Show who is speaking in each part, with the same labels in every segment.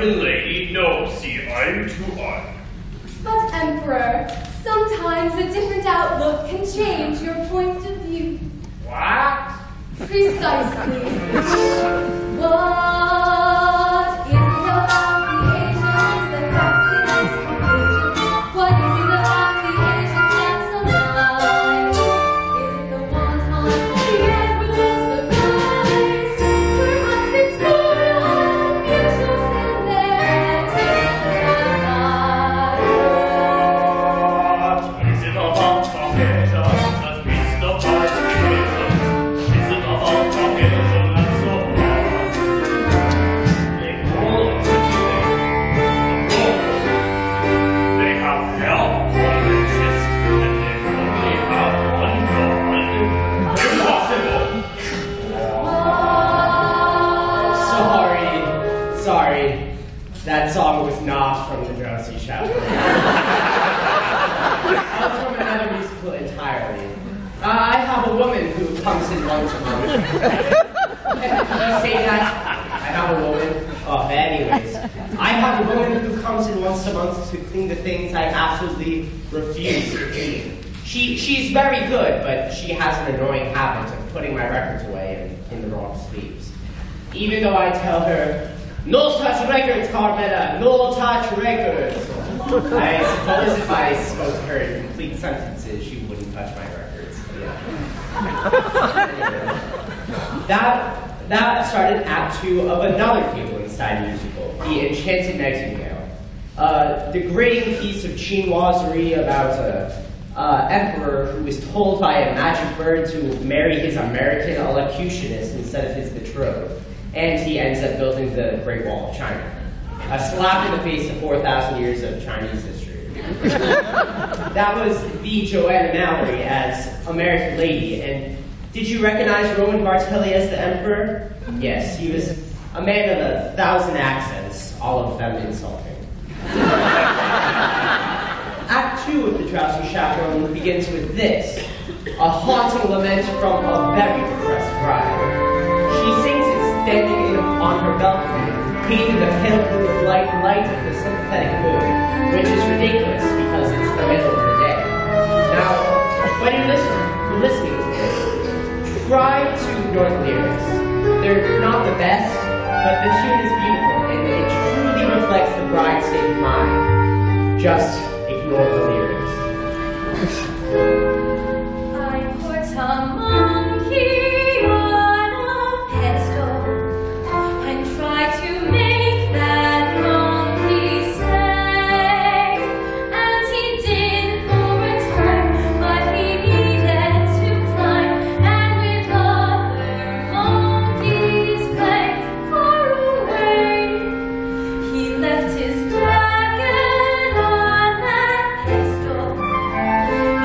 Speaker 1: and lady, no, see eye to eye.
Speaker 2: But, Emperor, sometimes a different outlook can change your point of view.
Speaker 1: What?
Speaker 2: Precisely. What is it about the Asians that fascinates Caucasians? What is it about the Asian that's alive? Is it the wontons, the emperors, the guys? Perhaps it's more unusual than their
Speaker 1: What is it about Caucasians that mystifies the Asians? Is it about Caucasian and so on? They all are they have hell on their chest, and they only have one God. Impossible!
Speaker 3: Sorry. That song was not from the Drowsy Chaperone. That was from another musical entirely. I have a woman who comes in once a month. Did you say that? I have a woman. Oh, anyways. I have a woman who comes in once a month to clean the things I absolutely refuse to clean. She's very good, but she has an annoying habit of putting my records away in the wrong sleeves. Even though I tell her, "No touch records, Carmela, no touch records." I suppose if I spoke to her in complete sentences, she wouldn't touch my records. Yeah. That started Act 2 of another Cable Inside musical, The Enchanted Nightingale. A degrading piece of chinoiserie about an emperor who is told by a magic bird to marry his American elocutionist instead of his betrothed. And he ends up building the Great Wall of China. A slap in the face of 4,000 years of Chinese history. That was the Joanna Mallory as American Lady. And did you recognize Roman Bartelli as the Emperor? Yes, he was a man of 1,000 accents, all of them insulting. Act 2 of the Drowsy Chaperone begins with this, a haunting lament from a very depressed bride. She sings it standing on her balcony, breathing the pale blue light of the sympathetic moon, which is ridiculous because it's the middle of the day. Now, when you're listening to this, try to ignore the lyrics. They're not the best, but the tune is beautiful, and it truly reflects the bride's state of mind. Just ignore the lyrics.
Speaker 2: I put a monkey on a pedestal and try to make that monkey stay. And he did for a time, but he needed to climb and with other monkeys play far away. He left his dragon on that pedestal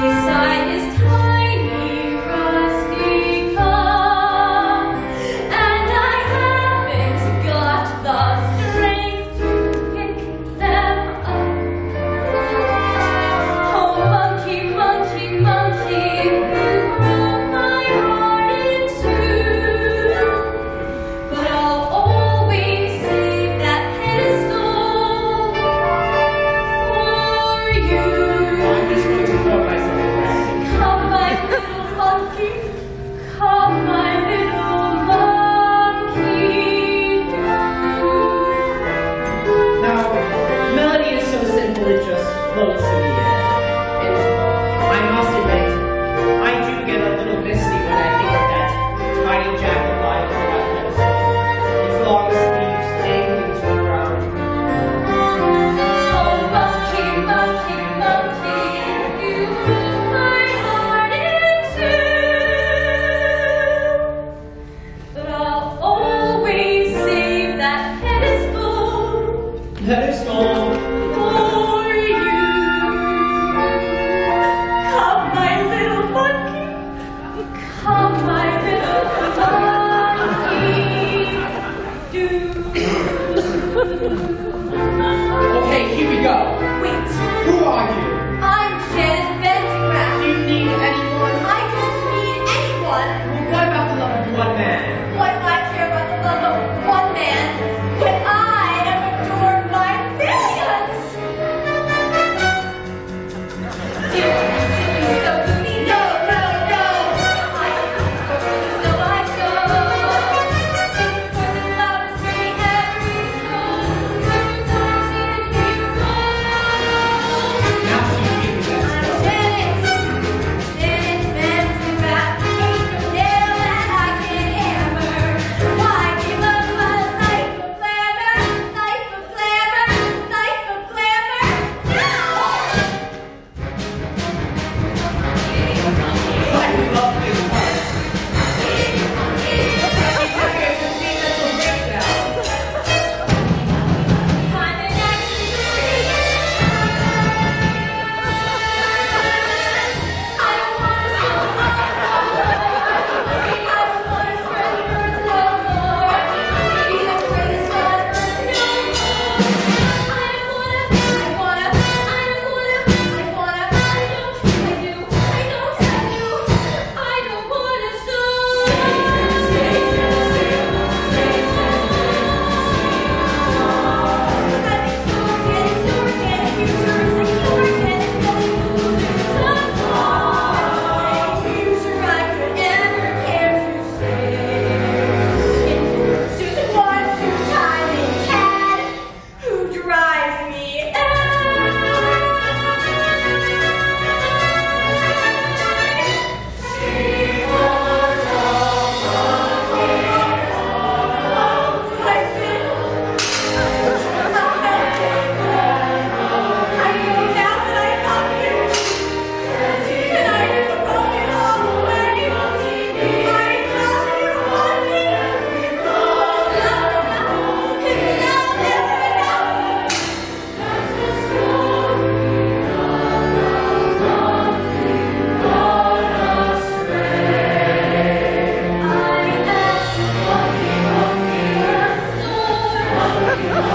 Speaker 2: beside his tiny rusty car, and I haven't got the strength to pick them up. Oh, monkey, monkey, monkey, you broke my heart in two, but I'll always save that pedestal for you.
Speaker 3: I'm just going to quote myself correctly.
Speaker 2: Come, my little monkey, come, my little monkey.
Speaker 3: Now, melody is so simple it just floats in the air. And I must admit, I do get a little misty when I think of that tiny jacket lying on that pedestal. Its long sleeves dangling to the ground.
Speaker 2: Oh, monkey, monkey, monkey, you broke my heart in two, but I'll always save that pedestal
Speaker 3: Pedestal.
Speaker 2: for you.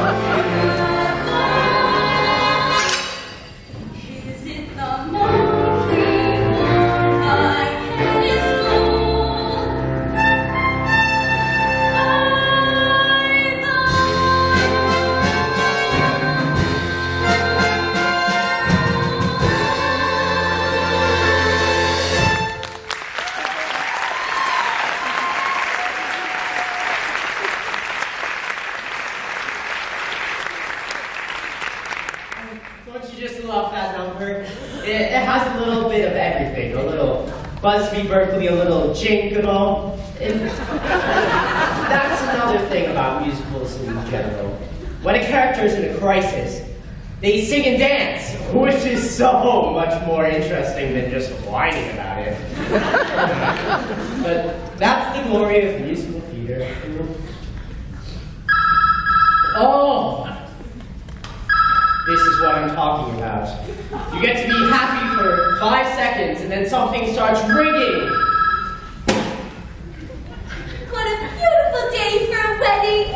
Speaker 2: Is it the monkey or my head is full?
Speaker 3: Don't you just love that number? It has a little bit of everything. A little Busby Berkeley, a little jingle. And that's another thing about musicals in general. When a character is in a crisis, they sing and dance, which is so much more interesting than just whining about it. But that's the glory of musical theater. Oh! This is what I'm talking about. You get to be happy for 5 seconds and then something starts ringing.
Speaker 2: What a beautiful day for a wedding!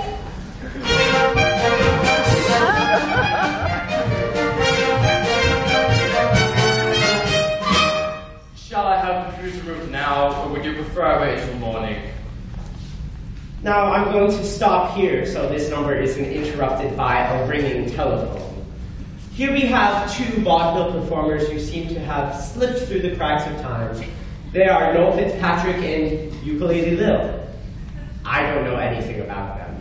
Speaker 1: Shall I have the computer moved now, or would you prefer I wait till morning?
Speaker 3: Now I'm going to stop here so this number isn't interrupted by a ringing telephone. Here we have 2 vaudeville performers who seem to have slipped through the cracks of time. They are Noel Fitzpatrick and Ukulele Lil. I don't know anything about them.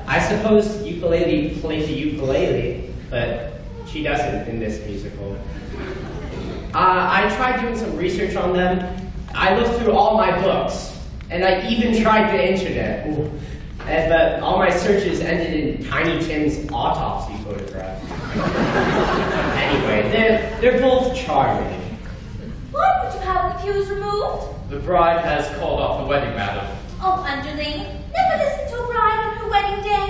Speaker 3: I suppose Ukulele plays the ukulele, but she doesn't in this musical. I tried doing some research on them. I looked through all my books, and I even tried the internet. But all my searches ended in Tiny Tim's autopsy photograph. Anyway, they're both charming.
Speaker 2: Why would you have the pews removed?
Speaker 1: The bride has called off the wedding, madam.
Speaker 2: Oh, Underling, never listen to a bride on her wedding day.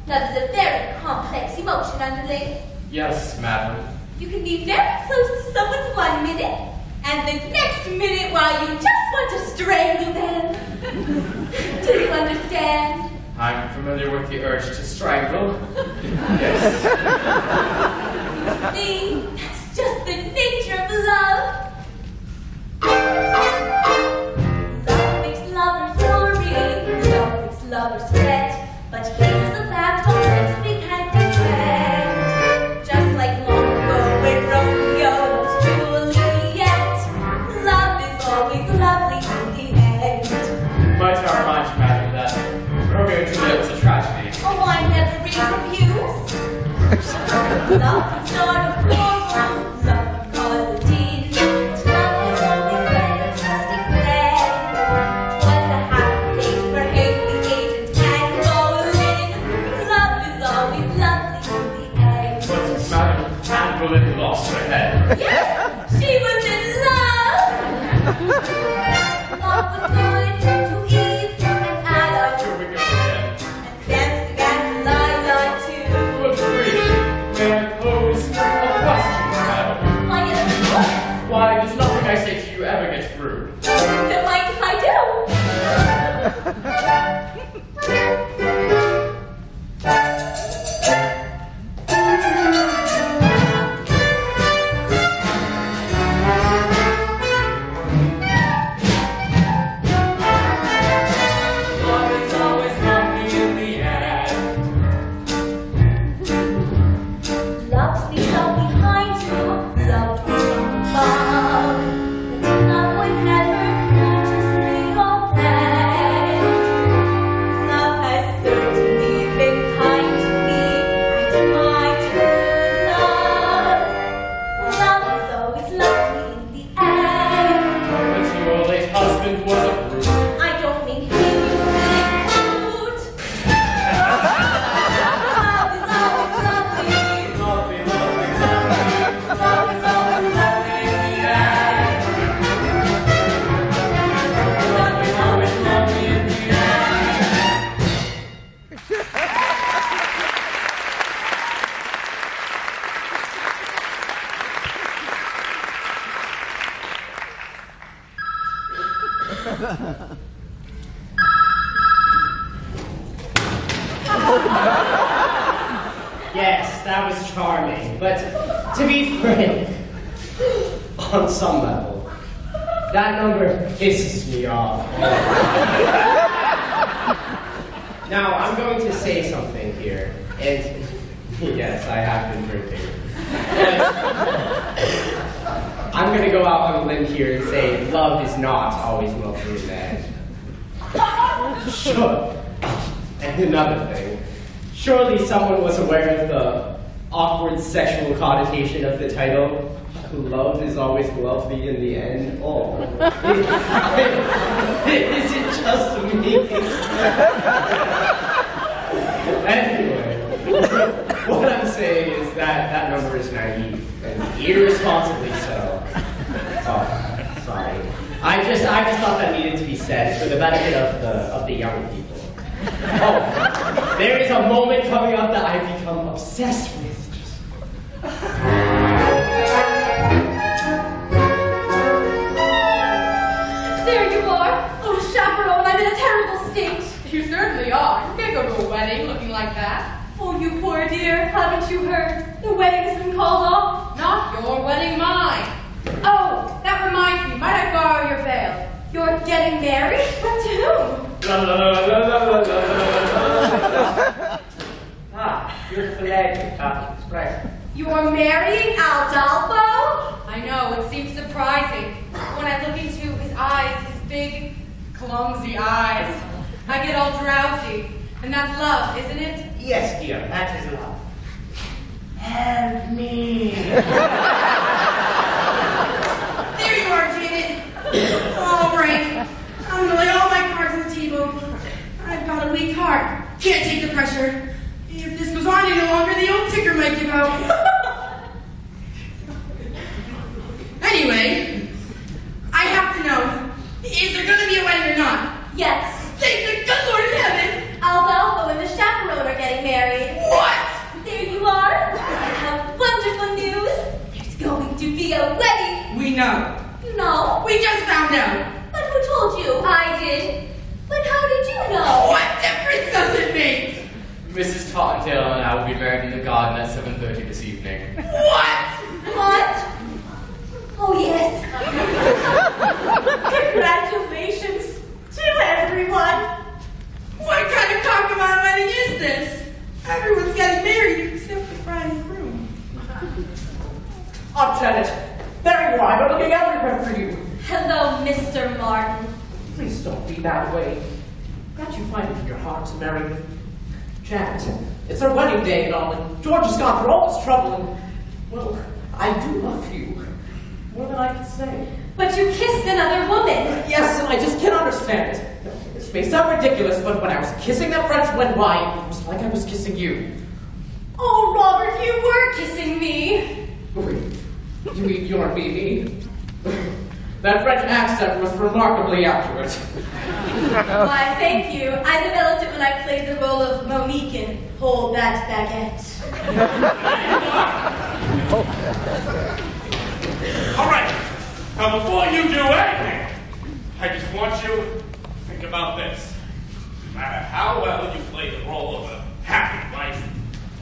Speaker 2: Love is a very complex emotion, Underling.
Speaker 1: Yes, madam.
Speaker 2: You can be very close to someone 1 minute, and the next minute, while you just want to strangle them. Do you understand?
Speaker 1: I'm familiar with the urge to strangle. Yes.
Speaker 2: See, that's just the nature of love. Love makes lovers worry, love makes lovers fret, but here's the fact on which we can depend. Just like long ago when Romeo was Juliet, love is always lovely in the end.
Speaker 1: Might I remind you, madam, that Romeo and Juliet was a tragedy.
Speaker 2: Oh, I never read reviews. Love can start a quarrel, love can cause a deed. Love has always been a trusting friend. Was a happy day for Haley, Agent, and Bolin. Love is always lovely in the end.
Speaker 1: But, madam, Anne Boleyn lost her head.
Speaker 2: Yes, she was in love. Love was good to Eve and Adam,
Speaker 1: Here we go again.
Speaker 2: and Samson and Delilah too.
Speaker 1: Good grief. May I pose a question, madam?
Speaker 2: Why, yes, of course.
Speaker 1: Why does nothing I say to you ever get through?
Speaker 2: Don't mind if I do.
Speaker 1: Love is always lovely in the end.
Speaker 2: Love sneaks up behind you, love comes from above. But love would never consciously offend. Love has certainly been kind to me and to my true love. Love is always lovely in the end.
Speaker 1: But your late husband was a brute.
Speaker 2: I don't mean him, you silly brute. Love is always lovely.
Speaker 1: Lovely, lovely, lovely.
Speaker 2: Love is always lovely in the end.
Speaker 1: Love is always lovely in the end.
Speaker 3: that was charming, but to be frank, on some level, that number pisses me off. Now, I'm going to say something here, and yes, I have been drinking. But I'm going to go out on a limb here and say love is not always welcome in bed. Sure. And another thing, surely someone was aware of the awkward sexual connotation of the title. Love is always lovely in the end. Oh. Is it just me? Anyway, what I'm saying is that number is naive and irresponsibly so. Oh, sorry. I just thought that needed to be said for the benefit of the young people. Oh, there is a moment coming up that I've become obsessed with.
Speaker 2: There you are. Oh, chaperone, I'm in a terrible state.
Speaker 4: You certainly are. You can't go to a wedding looking like that.
Speaker 2: Oh, you poor dear. Haven't you heard? The wedding has been called off.
Speaker 4: Not your wedding, mine. Oh, that reminds me. Might I borrow your veil?
Speaker 2: You're getting married? But to whom?
Speaker 3: Your flag, express.
Speaker 2: You're marrying Aldalfo?
Speaker 4: I know, it seems surprising. When I look into his eyes, his big, clumsy eyes, I get all drowsy. And that's love, isn't it?
Speaker 3: Yes, dear, that is love. Help me.
Speaker 4: There you are, Janet. All right. I'm gonna lay all my cards on the table. I've got a weak heart. Can't take the pressure. If this goes on any longer, the old ticker might give out. Anyway, I have to know, is there gonna be a wedding or not?
Speaker 2: Yes.
Speaker 4: Thank the good Lord in heaven!
Speaker 2: Aldalfo and the chaperone are getting married.
Speaker 4: What?
Speaker 2: There you are. I have wonderful news. There's going to be a wedding.
Speaker 4: We know.
Speaker 2: You know?
Speaker 4: We just found out.
Speaker 2: But who told you? I did. But how did you know?
Speaker 4: What difference does it make?
Speaker 5: Mrs. Tottendale and I will be married in the garden at 7:30 this evening.
Speaker 4: What?
Speaker 2: What? Oh, yes. Congratulations to everyone.
Speaker 4: What kind of concubine wedding is this? Everyone's getting married except the bride and groom.
Speaker 6: Oh, Janet, there you are. I've been looking everywhere for you.
Speaker 2: Hello, Mr. Martin.
Speaker 6: Please don't be that way. Can't you find it in your heart to marry me? Janet, it's our wedding day and all, and George has gone through all this trouble, and, well, I do love you. More than I can say.
Speaker 2: But you kissed another woman.
Speaker 6: Yes, and I just can't understand it. This may sound ridiculous, but when I was kissing that French went by, it was like I was kissing you.
Speaker 2: Oh, Robert, you were kissing me.
Speaker 6: Wait, you mean you're me? That French accent was remarkably accurate.
Speaker 2: Why, thank you. I developed it when I played the role of Monique in Hold That Baguette.
Speaker 1: All right. Now, before you do anything, I just want you to think about this. No matter how well you play the role of a happy wife,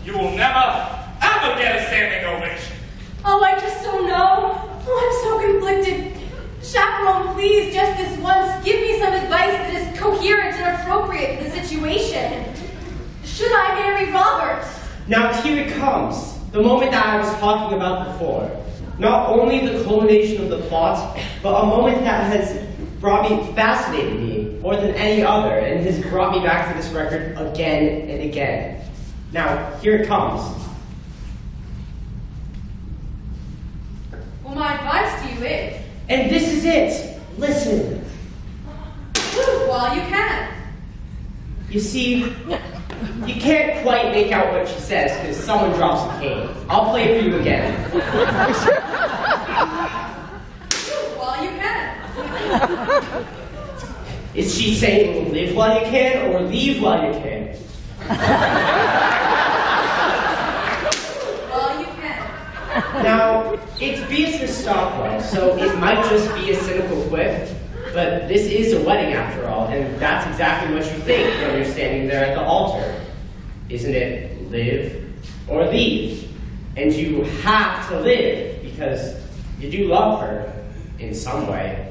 Speaker 1: you will never, ever get a standing ovation.
Speaker 2: Oh, I just don't know. Oh, I'm so conflicted. Chaperone, please, just this once, give me some advice that is coherent and appropriate for the situation. Should I marry Robert?
Speaker 3: Now here it comes, the moment that I was talking about before. Not only the culmination of the plot, but a moment that has fascinated me more than any other, and has brought me back to this record again and again. Now, here it comes.
Speaker 4: Well, my advice to you is,
Speaker 3: And this is it. Listen.
Speaker 4: well, you can.
Speaker 3: You see, you can't quite make out what she says because someone drops a cane. I'll play it for you again.
Speaker 4: Well, you can.
Speaker 3: Is she saying live while you can or leave while you can?
Speaker 4: Well, you can.
Speaker 3: Now, it's Beatrice Stockwell, so it might just be a cynical quip, but this is a wedding after all, and that's exactly what you think when you're standing there at the altar. Isn't it live or leave. And you have to live because you do love her in some way.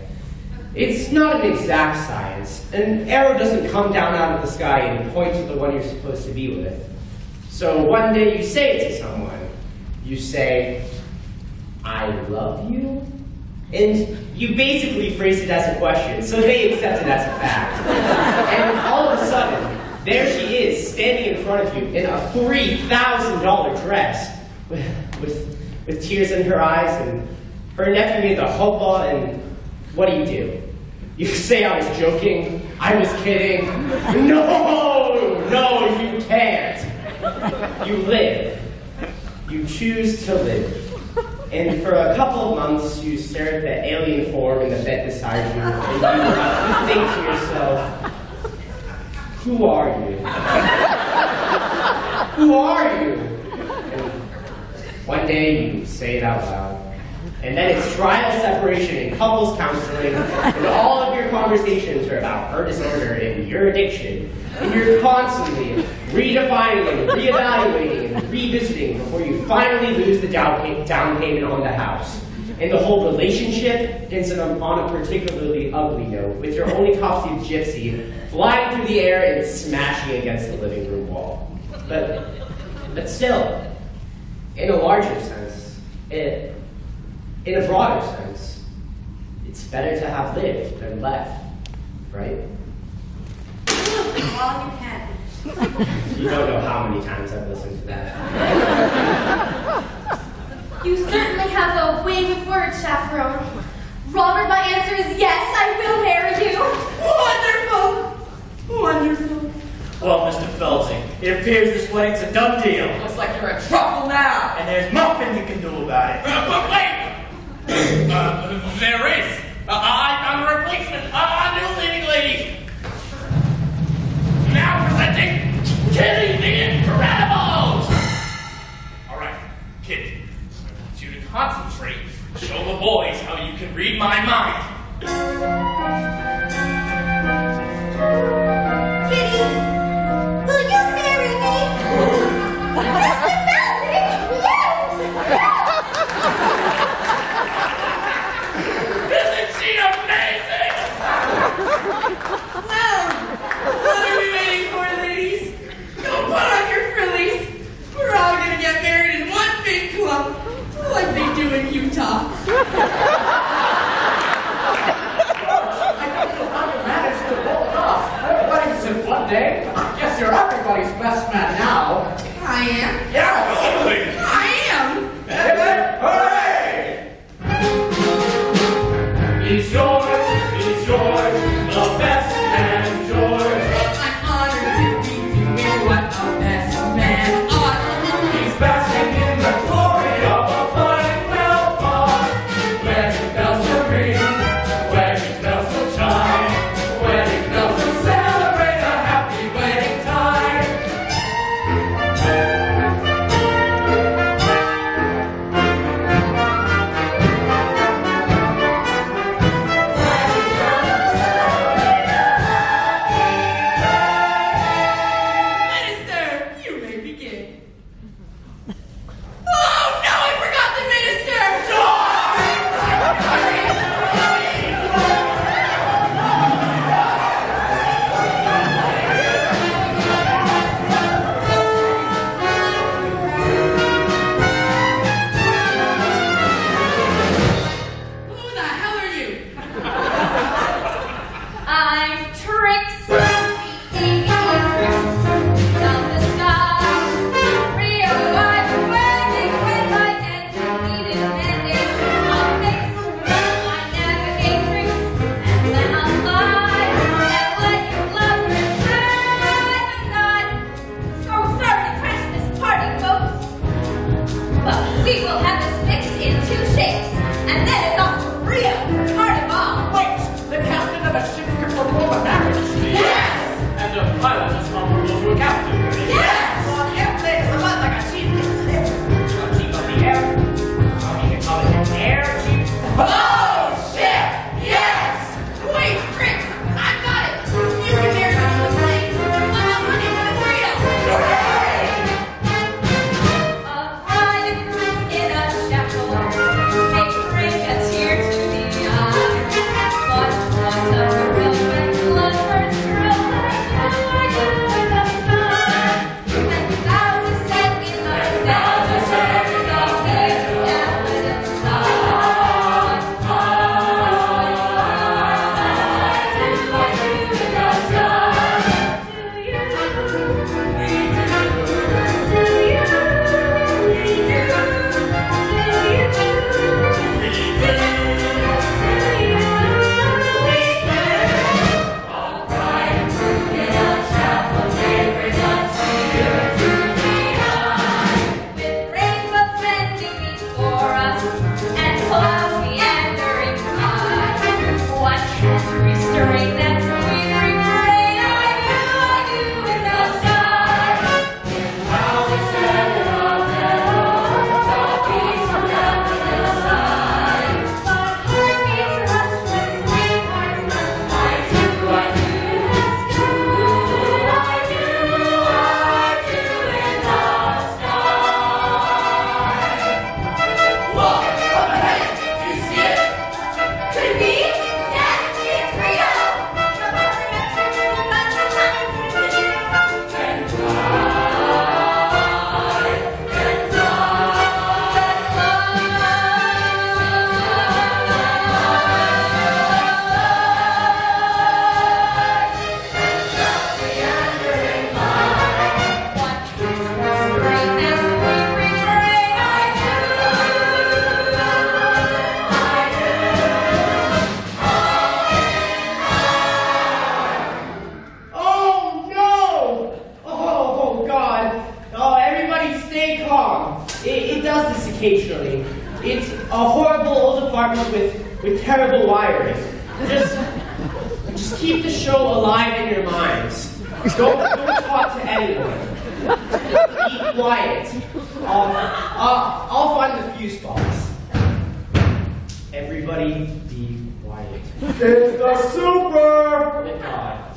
Speaker 3: It's not an exact science. An arrow doesn't come down out of the sky and point to the one you're supposed to be with. So one day you say it to someone. You say, I love you? And you basically phrase it as a question, so they accept it as a fact. And all of a sudden, there she is, standing in front of you in a $3,000 dress, with tears in her eyes, and her nephew made the hubbub, and what do? You say I was joking, I was kidding. No, you can't. You live. You choose to live. And for a couple of months, you stare at the alien form in the bed beside you, and you think to yourself, who are you? Who are you? And one day you say it out loud. And then it's trial separation and couples counseling, and all of your conversations are about her disorder and your addiction. And you're constantly redefining and reevaluating and revisiting before you finally lose the down payment on the house. And the whole relationship ends on a particularly ugly note, with your only costume gypsy flying through the air and smashing against the living room wall. But still, in a larger sense, in a broader sense, it's better to have lived than left, right?
Speaker 4: All you can.
Speaker 3: You don't know how many times I've listened to that.
Speaker 2: You certainly have a way with words, Chaperone. Robert, my answer is yes, I will marry you.
Speaker 4: Wonderful! Wonderful.
Speaker 1: Well, Mr. Felting, it appears this wedding's a done deal.
Speaker 5: Looks like you're in trouble now.
Speaker 1: And there's nothing you can do about it. But wait! There is. I found a replacement. A new leading lady. Now presenting Kitty the Incredible! Alright, Kitty, I want you to concentrate and show the boys how you can read my mind.
Speaker 2: Kitty, will you marry me? Mr. Felton, yes!
Speaker 1: Isn't she amazing?
Speaker 4: Well, what are we waiting for, ladies? Go put on your frills
Speaker 3: stay calm. It does this occasionally. It's a horrible old apartment with terrible wiring. Just keep the show alive in your minds. Don't talk to anyone. Be quiet. I'll find the fuse box. Everybody be quiet.
Speaker 7: It's the super!
Speaker 3: Thank God.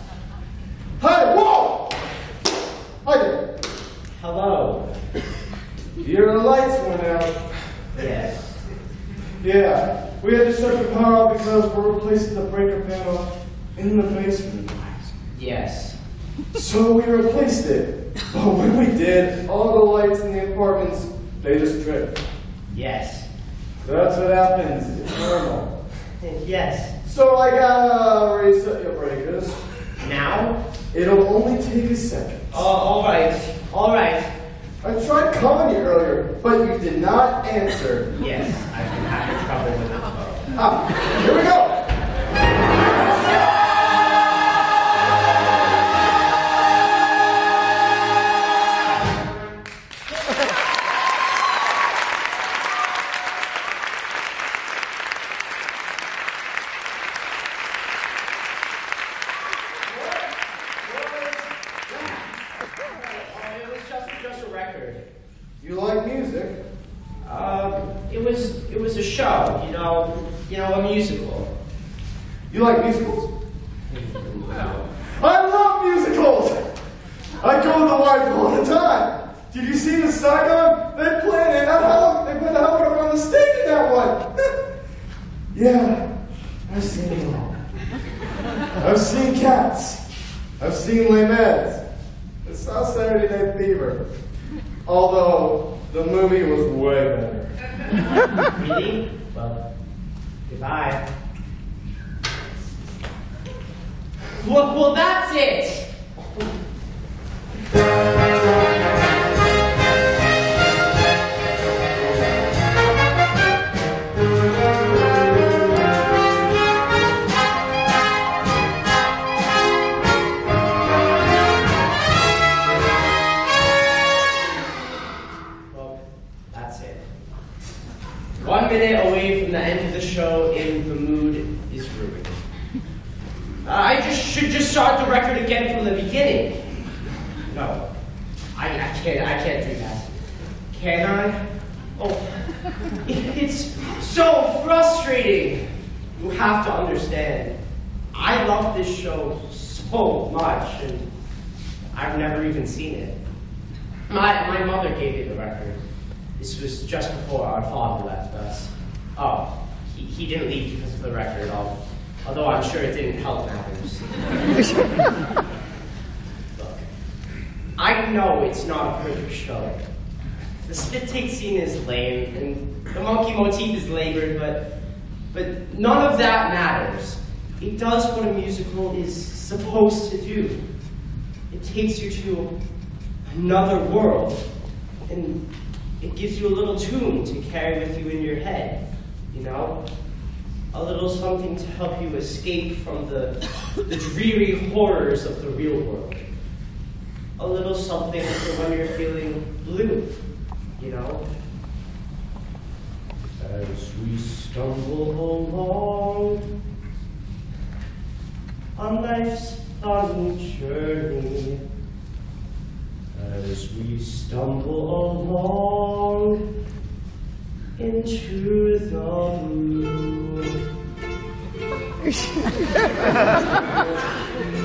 Speaker 7: Hey, whoa! Hi there.
Speaker 3: Hello.
Speaker 7: Your lights went out.
Speaker 3: Yes.
Speaker 7: Yeah, we had to shut the power off because we're replacing the breaker panel in the basement.
Speaker 3: Yes.
Speaker 7: So we replaced it. But when we did, all the lights in the apartments, they just tripped.
Speaker 3: Yes.
Speaker 7: That's what happens. It's normal.
Speaker 3: Yes.
Speaker 7: So I gotta reset your breakers.
Speaker 3: Now?
Speaker 7: It'll only take a second.
Speaker 3: All right. All right.
Speaker 7: I tried calling you earlier, but you did not answer.
Speaker 3: Yes, I've been having trouble with the phone.
Speaker 7: Ah, here we go.
Speaker 3: It was just a record.
Speaker 7: You like music?
Speaker 3: It was a show, you know, a musical.
Speaker 7: You like musicals?
Speaker 3: No.
Speaker 7: I love musicals! I go with the wife all the time. Did you see the Saigon? They played the helicopter on the stage in that one. Yeah, I've seen it all. I've seen Cats. I've seen Les Mis. It's not Saturday Night Fever. Although the movie was way better.
Speaker 3: Really? Well, goodbye. Well, that's it. Well, that's it. 1 minute away from the end of the show, and the mood is ruined. I should just start the record again from the beginning. No, I can't do that. Can I? Oh, it's so frustrating. You have to understand. I love this show so much, and I've never even seen it. My mother gave me the record. This was just before our father left us. Oh, he didn't leave because of the record, although I'm sure it didn't help matters. Look, I know it's not a perfect show. The spit take scene is lame, and the monkey motif is labored, but none of that matters. It does what a musical is supposed to do. It takes you to another world, and it gives you a little tune to carry with you in your head, you know? A little something to help you escape from the dreary horrors of the real world. A little something for when you're feeling blue, you know? As we stumble along on life's fun journey, as we stumble along into the blue,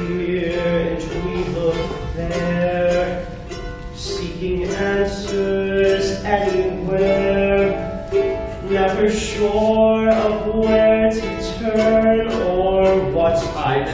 Speaker 3: here and we look there, seeking answers anywhere, never sure of where to turn or what type